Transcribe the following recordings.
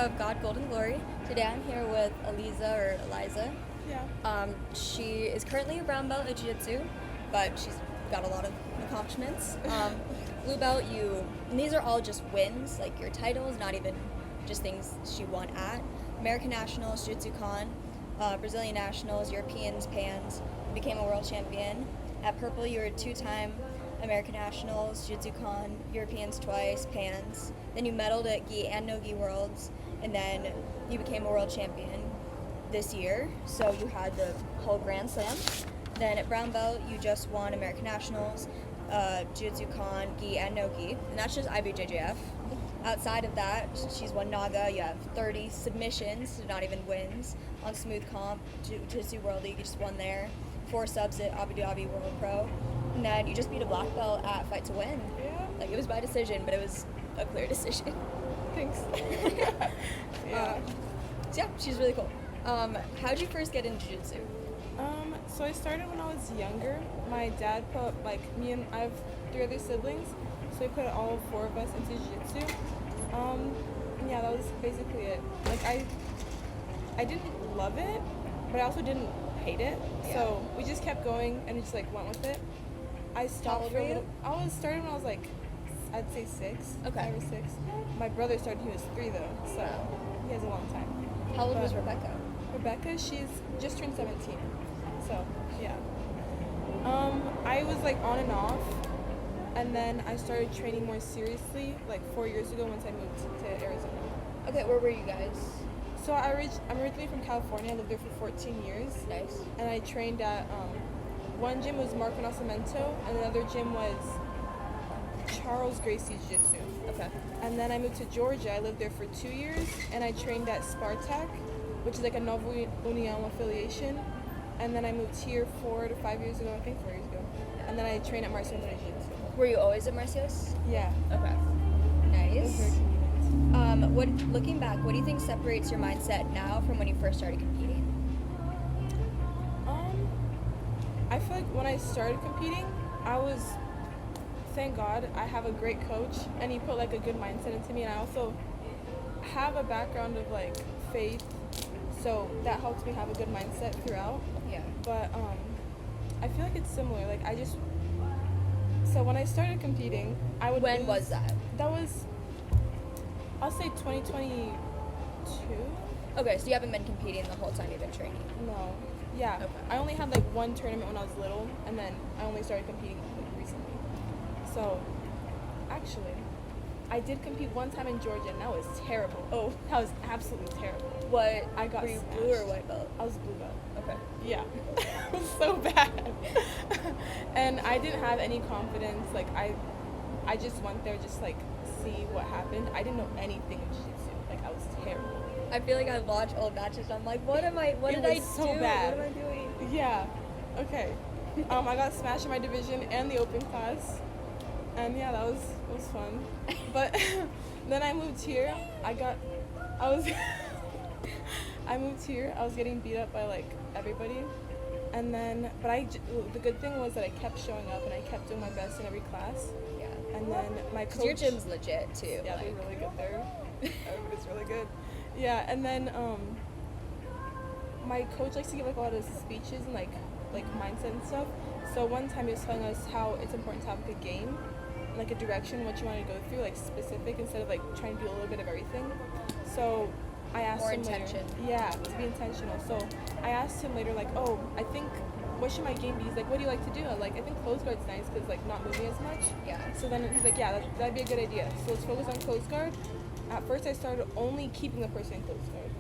of God Golden Glory. Today I'm here with Eliza. Yeah. She is currently a brown belt at Jiu Jitsu, but she's got a lot of accomplishments. Blue belt, and these are all just wins, like your titles, not even just things she won at. American Nationals, Jiu Jitsu Con, Brazilian Nationals, Europeans, Pans, became a world champion. At Purple, you were a two-time American Nationals, Jiu Jitsu Con, Europeans twice, Pans. Then you medaled at Gi and No Gi Worlds, and then you became a world champion this year. So you had the whole Grand Slam. Then at Brown Belt, you just won American Nationals, Jiu Jitsu Con, Gi and No Gi, and that's just IBJJF. Outside of that, she's won Naga. You have 30 submissions, so not even wins, on Smooth Comp, Jiu Jitsu World League. You just won there. 4 subs at Abu Dhabi World Pro. And then you just beat a black belt at Fight to Win. Yeah. Like, it was by decision, but it was a clear decision. Thanks. So yeah, she's really cool. How'd you first get into jiu-jitsu? So I started when I was younger. My dad put, I have 3 other siblings, so he put all 4 of us into jiu-jitsu. And yeah, that was basically it. Like, I didn't love it, but I also didn't hate it. Yeah. So we just kept going and just went with it. I stopped. How old were you? I started when I was I'd say 6. Okay. 5 or 6. My brother started, he was 3 though, so he has a long time. How old was Rebecca? Rebecca, she's just turned 17. So, yeah. I was on and off, and then I started training more seriously 4 years ago once I moved to Arizona. Okay, where were you guys? So I'm originally from California. I lived there for 14 years. Nice. And I trained at, one gym was Nascimento, and another gym was Charles Gracie Jiu Jitsu. Okay. And then I moved to Georgia. I lived there for 2 years, and I trained at Spartak, which is a Novo União affiliation. And then I moved here 4 to 5 years ago, I think 4 years ago. And then I trained at Marcion Jiu Jitsu. Were you always at Marcios? Yeah. Okay. It was very Nice. convenient. Looking back, what do you think separates your mindset now from when you first started competing? I feel like when I started competing, thank God, I have a great coach, and he put a good mindset into me, and I also have a background of faith, so that helps me have a good mindset throughout. Yeah. But I feel like it's similar. So when I started competing, I would When lose. was that? That was, I'll say 2022. Okay, so you haven't been competing the whole time you've been training. No. Yeah. Okay. I only had one tournament when I was little, and then I only started competing recently. So, actually, I did compete one time in Georgia, and that was terrible. Oh, that was absolutely terrible. What? I got Were you smashed. blue or white belt? I was blue belt. Okay. Yeah. It was so bad. And I didn't have any confidence. I just went there just see what happened. I didn't know anything of jiu-jitsu. I was terrible. I feel like I watch old matches. I'm like, what did I do? So bad. What am I doing? Yeah. Okay. I got smashed in my division and the open class. And yeah, that was fun. But then I moved here. I moved here. I was getting beat up by everybody. And then, the good thing was that I kept showing up and I kept doing my best in every class. Yeah. And then my coach. Your gym's legit too. Yeah, they're really good there. It's really good. Yeah, and then my coach likes to give a lot of speeches and mindset and stuff. So one time he was telling us how it's important to have a game, a direction, what you want to go through, specific, instead of trying to do a little bit of everything. So I asked More him intention. later, yeah, to be intentional. So I asked him later, I think, what should my game be? He's like, what do you like to do? I think close guard's nice because not moving as much. Yeah. So then he's like, yeah, that'd be a good idea. So let's focus on close guard. At first I started only keeping the person in close guard.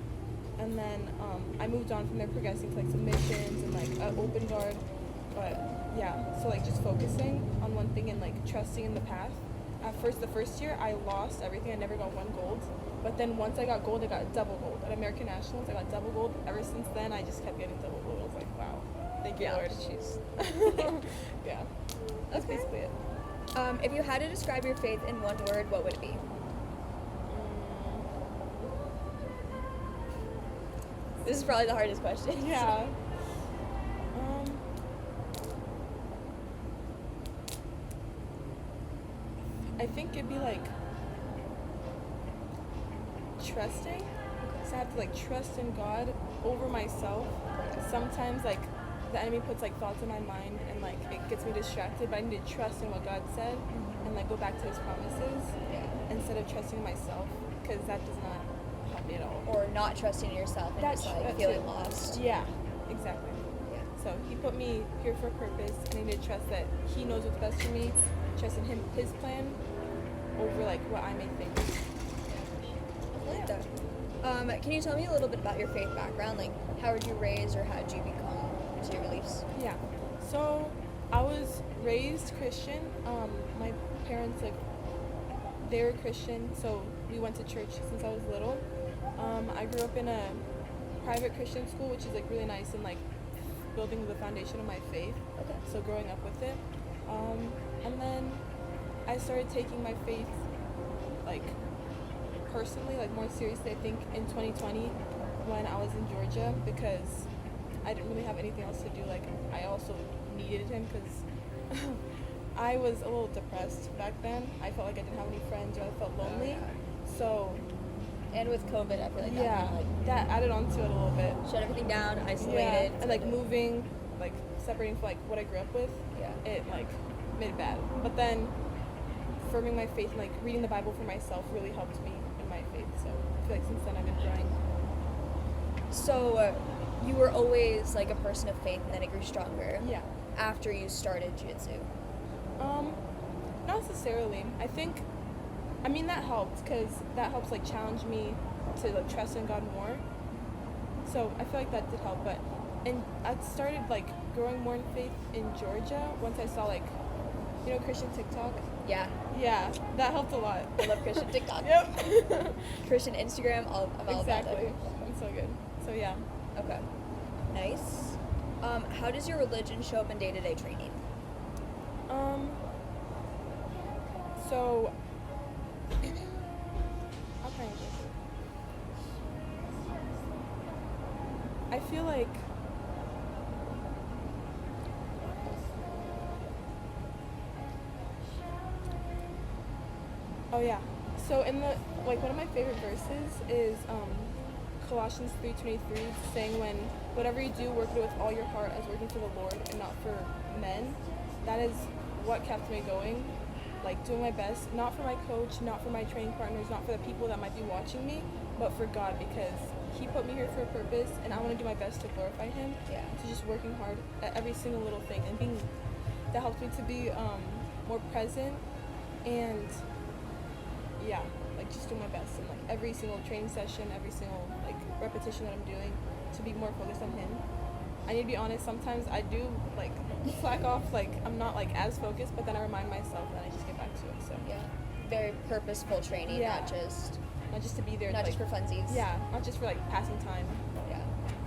And then I moved on from there, progressing to submissions and open guard. But yeah, so just focusing on one thing and trusting in the path. At first, the first year, I lost everything. I never got 1 gold. But then once I got gold, I got double gold. At American Nationals, I got double gold. Ever since then, I just kept getting double gold. I was like, wow. Thank you, Lord. Jeez. Yeah. That's Okay. basically it. If you had to describe your faith in one word, what would it be? This is probably the hardest question. Yeah. I think it'd be trusting. So I have to like trust in God over myself. Sometimes like the enemy puts like thoughts in my mind and like it gets me distracted, but I need to trust in what God said and like go back to his promises instead of trusting myself, because that does not help me at all. Or not trusting in yourself and just like feeling lost. Yeah, exactly. Yeah. So he put me here for a purpose, and I need to trust that he knows what's best for me, trust in his plan over like what I may think. I like that. Can you tell me a little bit about your faith background? Like, how were you raised, or how did you become into your beliefs? Yeah. So I was raised Christian. My parents, like, they were Christian, so we went to church since I was little. I grew up in a private Christian school, which is like really nice and like building the foundation of my faith. Okay. So growing up with it. And then I started taking my faith like personally, like more seriously, I think in 2020 when I was in Georgia, because I didn't really have anything else to do. Like, I also needed him because I was a little depressed back then. I felt like I didn't have any friends, or I felt lonely. So, and with COVID, I feel like that added on to it a little bit. Shut everything down, isolated. And like moving, like separating from like what I grew up with, it like made it bad. But then affirming my faith and like reading the Bible for myself really helped me in my faith. So I feel like since then I've been growing. So you were always like a person of faith, and then it grew stronger. Yeah. After you started jiu-jitsu. Not necessarily. I mean that helped, because that helps like challenge me to like trust in God more. So I feel like that did help. But I started like growing more in faith in Georgia once I saw like, Christian TikTok. Yeah. Yeah, that helped a lot. I love Christian TikTok. Yep. Christian Instagram, I'm all about that. Exactly. It's so good. So yeah. Okay. Nice. How does your religion show up in day-to-day training? So how can I answer this? I feel like so in the like one of my favorite verses is Colossians 3:23, saying, when whatever you do, work it with all your heart as working for the Lord and not for men. That is what kept me going, like doing my best, not for my coach, not for my training partners, not for the people that might be watching me, but for God, because he put me here for a purpose, and I want to do my best to glorify him. Yeah. So just working hard at every single little thing, and that helps me to be more present, and like just do my best in like every single training session, every single like repetition that I'm doing, to be more focused on him. I need to be honest, sometimes I do like slack off, like I'm not like as focused, but then I remind myself and then I just get back to it. So yeah, very purposeful training, not just to be there, not like, just for funsies. Yeah, not just for like passing time. Yeah,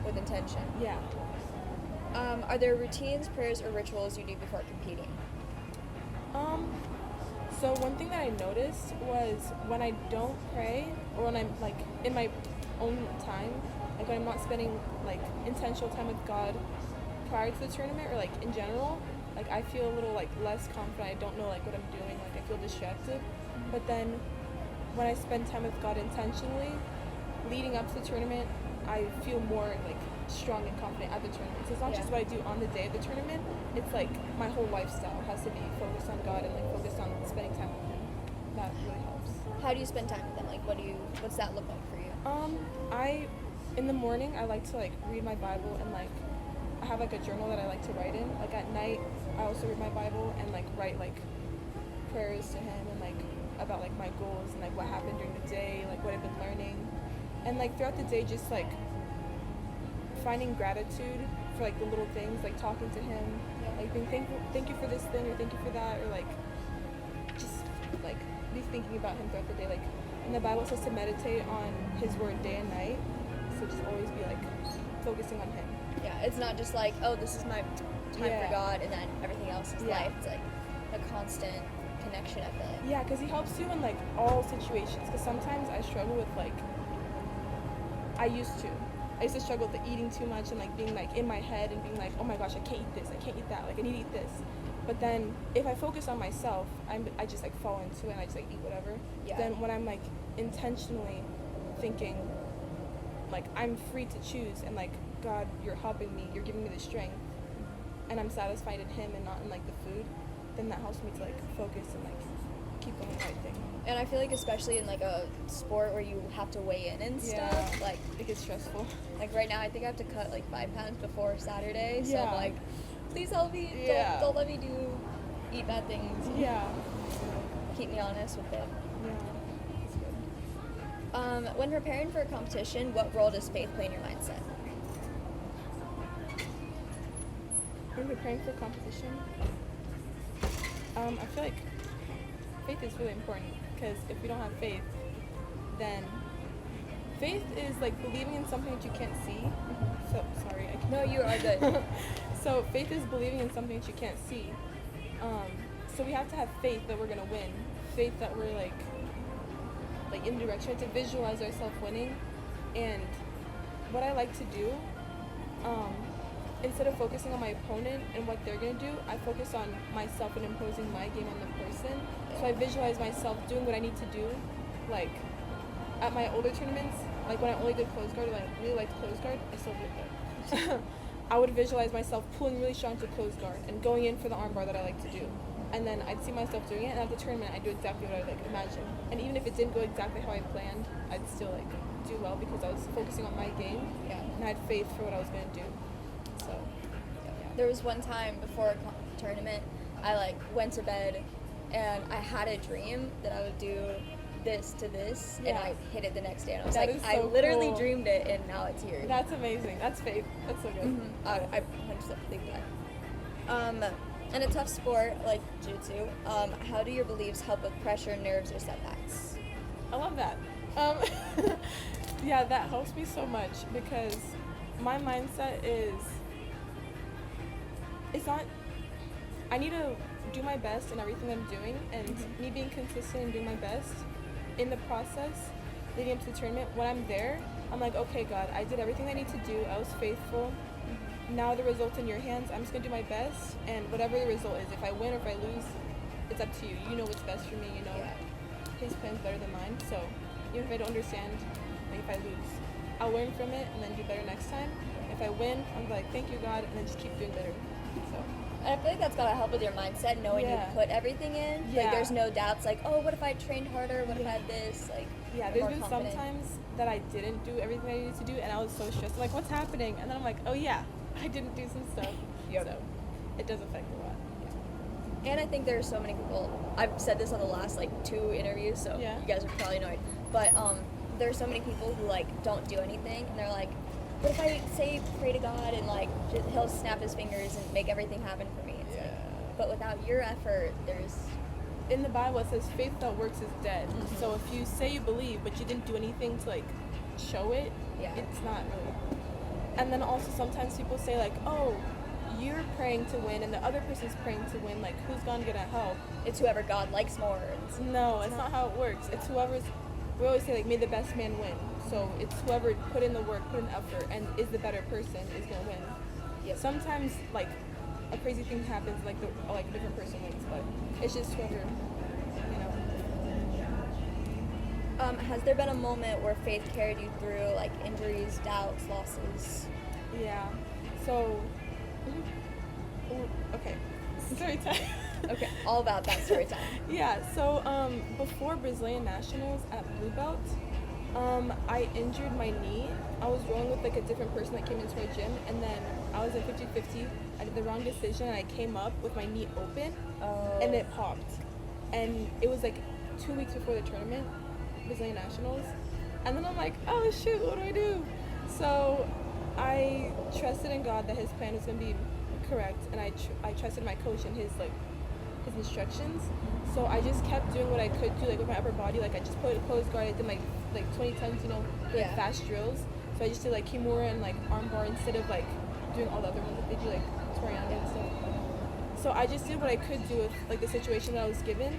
with intention. Yeah. Are there routines, prayers, or rituals you do before competing? So one thing that I noticed was when I don't pray, or when I'm like in my own time, like when I'm not spending like intentional time with God prior to the tournament, or like in general, like I feel a little like less confident. I don't know like what I'm doing, like I feel distracted. But then when I spend time with God intentionally, leading up to the tournament, I feel more like strong and confident at the tournament. So it's not just what I do on the day of the tournament, it's like my whole lifestyle has to be focused on God and like focused on spending time with him. That really helps. How do you spend time with them? Like what's that look like for you? In the morning I like to like read my Bible, and like I have like a journal that I like to write in. Like at night I also read my Bible and like write like prayers to him, and like about like my goals and like what happened during the day, like what I've been learning. And like throughout the day, just like finding gratitude for like the little things, like talking to him, like being thankful, thank you for this thing, or thank you for that, or like just like be thinking about him throughout the day. Like in the Bible it says to meditate on his word day and night, so just always be like focusing on him. Yeah, it's not just like, oh, this is my time for God and then everything else is life. It's like a constant connection, I feel like. Yeah, because he helps you in like all situations, because sometimes I struggle with like, I used to struggle with the eating too much and like being like in my head and being like, oh my gosh, I can't eat this, I can't eat that, like I need to eat this. But then if I focus on myself, I just like fall into it and I just like eat whatever. Yeah. Then when I'm like intentionally thinking, like, I'm free to choose, and, like, God, you're helping me, you're giving me the strength, and I'm satisfied in Him and not in, like, the food, then that helps me to, like, focus and, like, keep doing the right thing. And I feel like especially in like a sport where you have to weigh in and stuff, like it gets stressful. Like right now I think I have to cut like 5 pounds before Saturday, so Yeah. I'm like, please help me, Yeah. don't let me eat bad things. Yeah. Keep me honest with it. Yeah. That's good. When preparing for a competition, what role does faith play in your mindset? When preparing for competition, I feel like faith is really important, because if we don't have faith, then faith is like believing in something that you can't see. So sorry, No, you are good. So faith is believing in something that you can't see. So we have to have faith that we're gonna win. Faith that we're like in direction, to visualize ourselves winning. And what I like to do, instead of focusing on my opponent and what they're gonna do, I focus on myself and imposing my game on the person. So I visualize myself doing what I need to do, like at my older tournaments, like when I only did close guard, when I really liked close guard, I still did that. I would visualize myself pulling really strong to close guard and going in for the armbar that I like to do. And then I'd see myself doing it, and at the tournament I'd do exactly what I like imagine. And even if it didn't go exactly how I planned, I'd still like do well because I was focusing on my game, and I had faith for what I was gonna do. So There was one time before a tournament, I like went to bed and I had a dream that I would do this to this, and I hit it the next day, and I was That like, is so I literally cool. dreamed it, and now it's here. that's amazing. That's faith. That's so good. I 100% believe that. In a tough sport like jiu-jitsu, how do your beliefs help with pressure, nerves, or setbacks? I love that. Yeah, that helps me so much because my mindset is, it's not, I need to do my best in everything I'm doing, and me being consistent and doing my best in the process leading up to the tournament. When I'm there, I'm like, okay, God, I did everything I need to do. I was faithful. Now the result's in your hands. I'm just gonna do my best, and whatever the result is, if I win or if I lose, it's up to you. You know what's best for me. You know His plan's better than mine. So even if I don't understand, like if I lose, I'll learn from it and then do better next time. If I win, I'm like, thank you, God, and then just keep doing better. So. And I feel like that's gotta help with your mindset, knowing you put everything in. Like there's no doubts, like, oh, what if I trained harder? What if I had this? Like, yeah, there's been some times that I didn't do everything I needed to do, and I was so stressed. Like, what's happening? And then I'm like, oh yeah, I didn't do some stuff. So it does affect a lot. And I think there are so many people, I've said this on the last like 2 interviews, so you guys are probably annoyed, but there are so many people who like don't do anything, and they're like, what if I say pray to God and like He'll snap His fingers and make everything happen for me? It's like, but without your effort, there's, in the Bible it says faith without works is dead. So if you say you believe but you didn't do anything to like show it, it's not really. And then also sometimes people say like, oh, you're praying to win and the other person's praying to win, like who's gonna help? It's whoever God likes more. No, it's not how it works. It's whoever's, we always say like, may the best man win. So it's whoever put in the work, put in effort, and is the better person is gonna win. Sometimes like a crazy thing happens, like a different person wins, but it's just whoever, you know. Has there been a moment where faith carried you through like injuries, doubts, losses? Yeah. So, okay, story time. Okay, all about that story time. Yeah. So before Brazilian Nationals at Blue Belt, I injured my knee. I was rolling with like a different person that came into our gym, and then I was at 50-50. I did the wrong decision, and I came up with my knee open, and it popped. And it was like 2 weeks before the tournament, Brazilian Nationals. And then I'm like, oh shoot, what do I do? So I trusted in God that His plan was gonna be correct, and I trusted my coach and his instructions. So I just kept doing what I could do, like with my upper body. Like I just put a closed guard. I did like 20 tons, you know, like fast drills. So I just did like kimura and like arm bar instead of like doing all the other ones that they do, like toriano and stuff. So I just did what I could do with like the situation that I was given,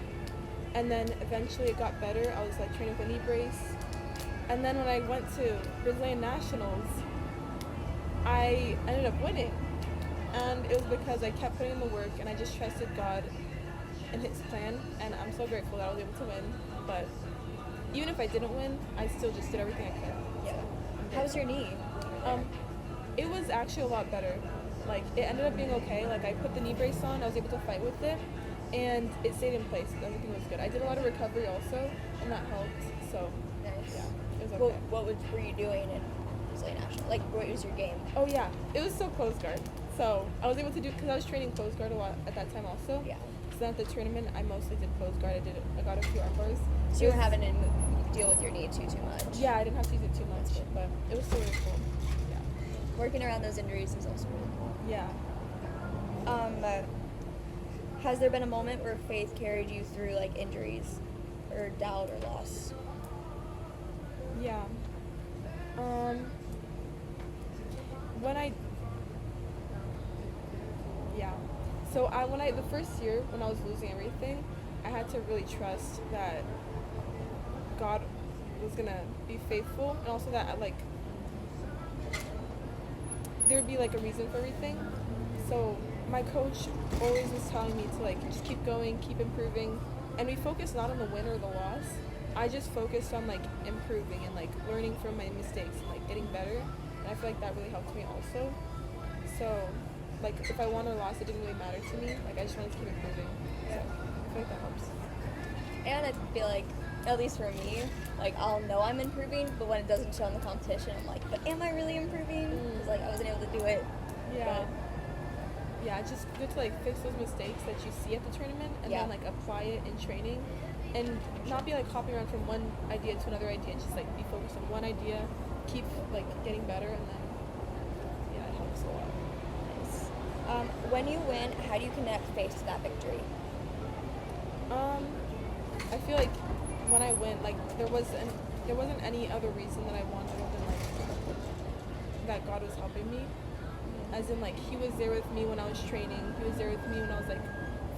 and then eventually it got better. I was like training with a knee brace, and then when I went to Brazilian Nationals, I ended up winning, and it was because I kept putting in the work and I just trusted God and His plan, and I'm so grateful that I was able to win. But even if I didn't win, I still just did everything I could. Yeah. So, How's your knee? It was actually a lot better. Like, it ended up being okay. Like, I put the knee brace on, I was able to fight with it, and it stayed in place. Everything was good. I did a lot of recovery also, and that helped. So, Nice. yeah, it was okay. What were you doing in Brazilian National? Like, what was your game? Oh, yeah. It was still closed guard. So, I was able to do, because I was training closed guard a lot at that time also. Yeah. So then at the tournament, I mostly did closed guard. I got a few arm bars. So you were having to deal with your knee too much. Yeah, I didn't have to use it too much, but it was still really cool. Yeah. Working around those injuries is also really cool. Yeah. Has there been a moment where faith carried you through like injuries or doubt or loss? Yeah. So the first year when I was losing everything, I had to really trust that God was gonna be faithful, and also that there would be like a reason for everything. So my coach always was telling me to like just keep going, keep improving, and we focused not on the win or the loss. I just focused on like improving and like learning from my mistakes and like getting better, and I feel like that really helped me also. So like if I won or lost, it didn't really matter to me. Like I just wanted to keep improving. So I feel like that helps. And I feel like, at least for me, like I'll know I'm improving, but when it doesn't show in the competition, I'm like, but am I really improving? Because like I wasn't able to do it. Yeah. Yeah, it's just good to like fix those mistakes that you see at the tournament and then like apply it in training, and not be like hopping around from one idea to another idea. Just like be focused on one idea, keep like getting better, and then it helps a lot. Nice. When you win, how do you connect faith to that victory? I feel like when I win, like there wasn't any other reason that I won other than like that God was helping me. As in like He was there with me when I was training. He was there with me when I was like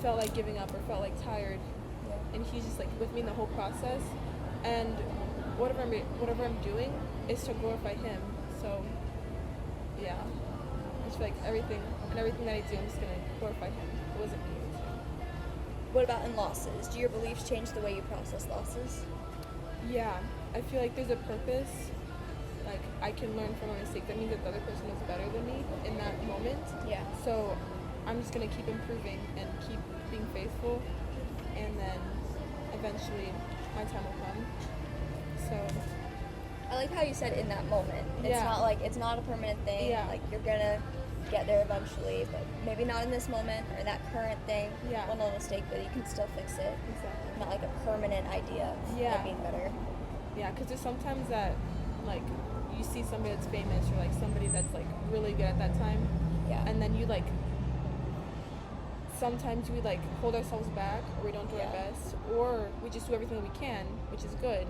felt like giving up or felt like tired. Yeah. And He's just like with me in the whole process. And whatever I'm doing is to glorify Him. So yeah, I just feel like everything that I do, I'm just gonna glorify Him. It wasn't me. What about in losses? Do your beliefs change the way you process losses? Yeah, I feel like there's a purpose. Like, I can learn from a mistake. That means that the other person is better than me in that moment. Yeah. So, I'm just going to keep improving and keep being faithful. And then, eventually, my time will come. So. I like how you said in that moment. It's not like, it's not a permanent thing. Yeah. Like, you're going to get there eventually, but maybe not in this moment or that current thing. Yeah. Well, no mistake, but you can still fix it. Exactly. Not like a permanent idea of being better. Yeah, because there's sometimes that, like, you see somebody that's famous or, like, somebody that's, like, really good at that time. Yeah. And then you, like, sometimes we, like, hold ourselves back or we don't do our best, or we just do everything that we can, which is good.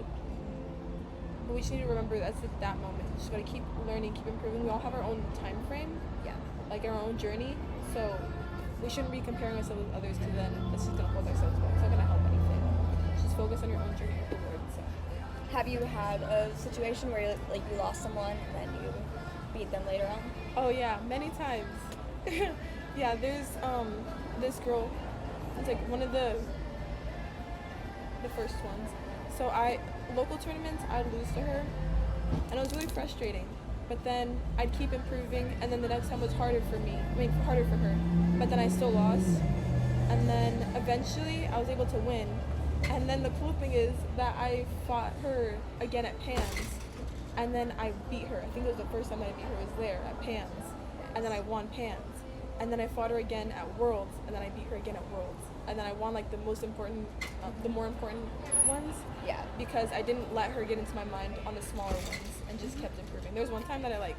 But we just need to remember that's at that moment. You just got to keep learning, keep improving. We all have our own time frame. Yeah. Like our own journey. So we shouldn't be comparing ourselves with others, because then it's just going to hold ourselves back. It's not going to help anything. Just focus on your own journey with the Lord. So. Have you had a situation where you lost someone and then you beat them later on? Oh yeah, many times. Yeah, there's this girl. It's like one of the first ones. So local tournaments, I'd lose to her, and it was really frustrating. But then I'd keep improving, and then the next time was harder for me. Harder for her. But then I still lost, and then eventually I was able to win. And then the cool thing is that I fought her again at Pam's, and then I beat her. I think it was the first time I beat her was there at Pam's, and then I won Pam's. And then I fought her again at Worlds, and then I beat her again at Worlds. And then I won like the more important ones. Yeah. Because I didn't let her get into my mind on the smaller ones and just kept improving. There was one time that I like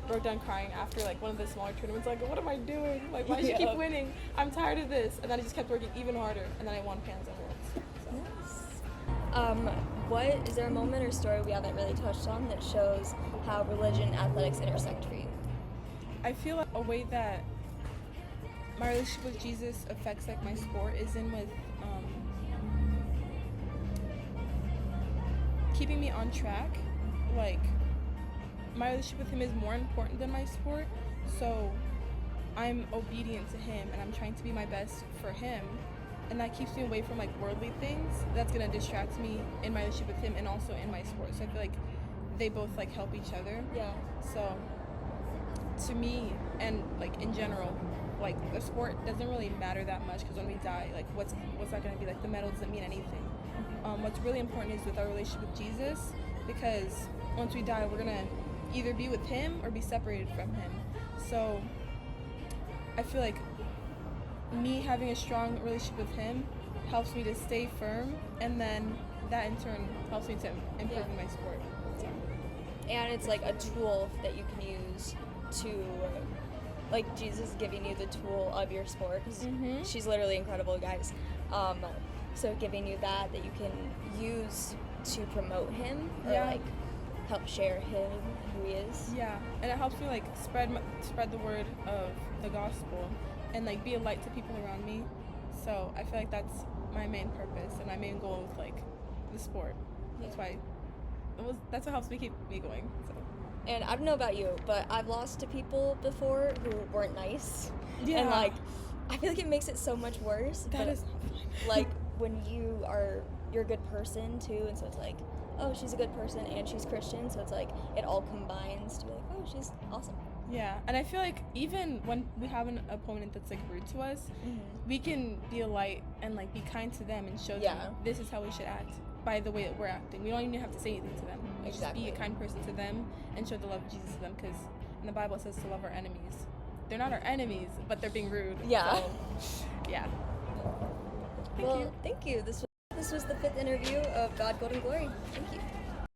broke down crying after like one of the smaller tournaments. Like, what am I doing? Like, why does she keep winning? I'm tired of this. And then I just kept working even harder. And then I won Pans and Worlds. So. Is there a moment or story we haven't really touched on that shows how religion and athletics intersect for you? I feel like a way that my relationship with Jesus affects like my sport is in with keeping me on track. Like, my relationship with Him is more important than my sport, so I'm obedient to Him and I'm trying to be my best for Him. and that keeps me away from like worldly things. That's gonna distract me in my relationship with him and also in my sport. So I feel like they both like help each other. Yeah. So to me, and like in general, like the sport doesn't really matter that much, because when we die, like what's that gonna be? Like the medal doesn't mean anything. What's really important is with our relationship with Jesus, because once we die, we're gonna either be with him or be separated from him. So I feel like me having a strong relationship with him helps me to stay firm, and then that in turn helps me to improve in my sport. So. And it's like a tool that you can use to, like, Jesus giving you the tool of your sport, because she's literally incredible, guys. So giving you that you can use to promote him, or like help share him, who he is. Yeah, and it helps me like spread the word of the gospel and like be a light to people around me. So I feel like that's my main purpose and my main goal with like the sport. That's what helps me keep me going. So. And I don't know about you, but I've lost to people before who weren't nice. Yeah. And like, I feel like it makes it so much worse. That but is not fun. Like when you're a good person too, and so it's like, oh, she's a good person and she's Christian, so it's like it all combines to be like, oh, she's awesome. Yeah, and I feel like even when we have an opponent that's like rude to us, we can be a light and like be kind to them and show them this is how we should act by the way that we're acting. We don't even have to say anything to them. We just be a kind person to them and show the love of Jesus to them, because in the Bible it says to love our enemies. They're not our enemies, but they're being rude. Yeah. So, yeah. Thank you. This was the 5th interview of God, Gold, and Glory. Thank you.